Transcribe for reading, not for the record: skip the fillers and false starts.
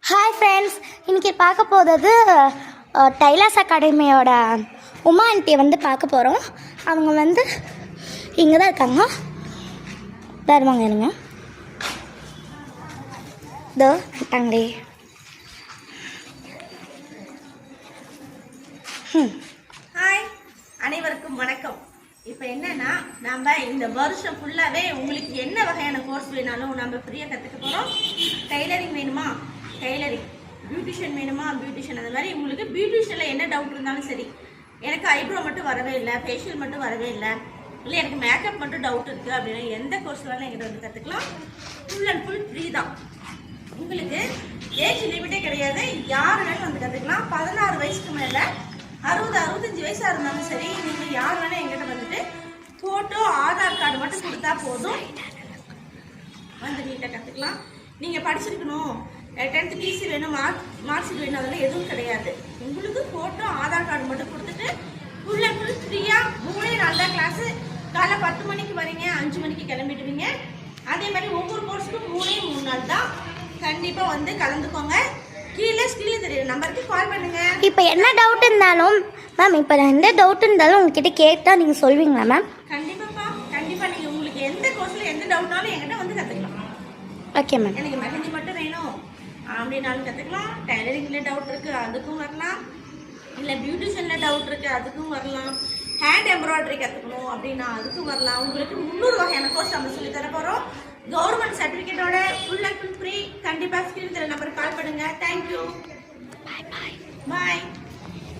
Hi friends, இன்றைக்கி பார்க்க போகிறது டைலர்ஸ் அகாடமியோட உமா ஆண்ட்டியை வந்து பார்க்க போகிறோம். அவங்க வந்து இங்கே தான் இருக்காங்க. தருவாங்க இருங்க. இதோ இருக்காங்களே. ஹாய், அனைவருக்கும் வணக்கம். இப்போ என்னன்னா, நம்ம இந்த வருஷம் ஃபுல்லாகவே உங்களுக்கு என்ன வகையான கோர்ஸ் வேணாலும் நம்ம ஃப்ரீயாக கற்றுக்க போகிறோம். டைலரிங் வேணுமா, டைலரிங், பியூட்டிஷியன் வேணுமா, பியூட்டிஷியன். அந்த மாதிரி உங்களுக்கு பியூட்டிஷியனில் என்ன டவுட் இருந்தாலும் சரி. எனக்கு ஐப்ரோ மட்டும் வரவே இல்லை, ஃபேஷியல் மட்டும் வரவே இல்லை, இல்லை எனக்கு மேக்கப் மட்டும் டவுட் இருக்குது அப்படின்னா எந்த கோர்ஸ் வேணாலும் எங்கிட்ட வந்து கற்றுக்கலாம். ஃபுல் அண்ட் ஃபுல் ஃப்ரீ தான். உங்களுக்கு ஏஜ் லிமிட்டே கிடையாது, யார் வேணாலும் வந்து கற்றுக்கலாம். 16 வயசுக்கு மேலே 60-65 வயசாக இருந்தாலும் சரி, நீங்கள் யார் வேணால் எங்கிட்ட வந்துட்டு ஃபோட்டோ, ஆதார் கார்டு மட்டும் கொடுத்தா போதும், வந்து நீட்டாக கற்றுக்கலாம். நீங்கள் படிச்சிருக்கணும், 10th டிசி வேணும், மார்க் ஷீட் வேணும், அதெல்லாம் எதுவும் கிடையாது. உங்களுக்கு ஃபோட்டோ, ஆதார் கார்டு மட்டும் கொடுத்துட்டு ஃபுல் அண்ட் ஃபுல் ஃப்ரீயாக 3 நாள் தான் கிளாஸு. காலை 10 மணிக்கு வரீங்க, 5 மணிக்கு கிளம்பிடுவீங்க. அதே மாதிரி ஒவ்வொரு கோர்ஸுக்கும் 3 நாள் தான். கண்டிப்பாக வந்து கலந்துக்கோங்க. கீழே தெரியுற நம்பருக்கு கால் பண்ணுங்க. இப்போ என்ன டவுட் இருந்தாலும் மேம், இப்போ எந்த டவுட் இருந்தாலும் உங்ககிட்ட கேட்டால் நீங்கள் சொல்வீங்களா மேம்? கண்டிப்பாப்பா, கண்டிப்பாக. நீங்கள் உங்களுக்கு எந்த கோர்ஸில் எந்த டவுட்னாலும் என்கிட்ட வந்து கற்றுக்கலாம். Okay ma'am. எனக்கு மெஹந்தி மட்டும் வேணும் அப்படின்னாலும் கற்றுக்கலாம். டைலரிங்கில் டவுட் இருக்குது, அதுக்கும் வரலாம். இல்லை பியூட்டிஷியனில் டவுட் இருக்குது, அதுக்கும் வரலாம். ஹேண்ட் எம்ப்ராய்டரி கற்றுக்கணும் அப்படின்னா அதுக்கும் வரலாம். உங்களுக்கு 300 வகையான கோர்ஸ் நம்ம சொல்லி தர போகிறோம். கவர்மெண்ட் சர்டிஃபிகேட்டோட ஃபுல் அண்ட் ஃபுல் ஃப்ரீ. கண்டிப்பாக ஸ்கிரீன் தர நம்பருக்கு கால் பண்ணுங்கள். தேங்க்யூ. பாய்.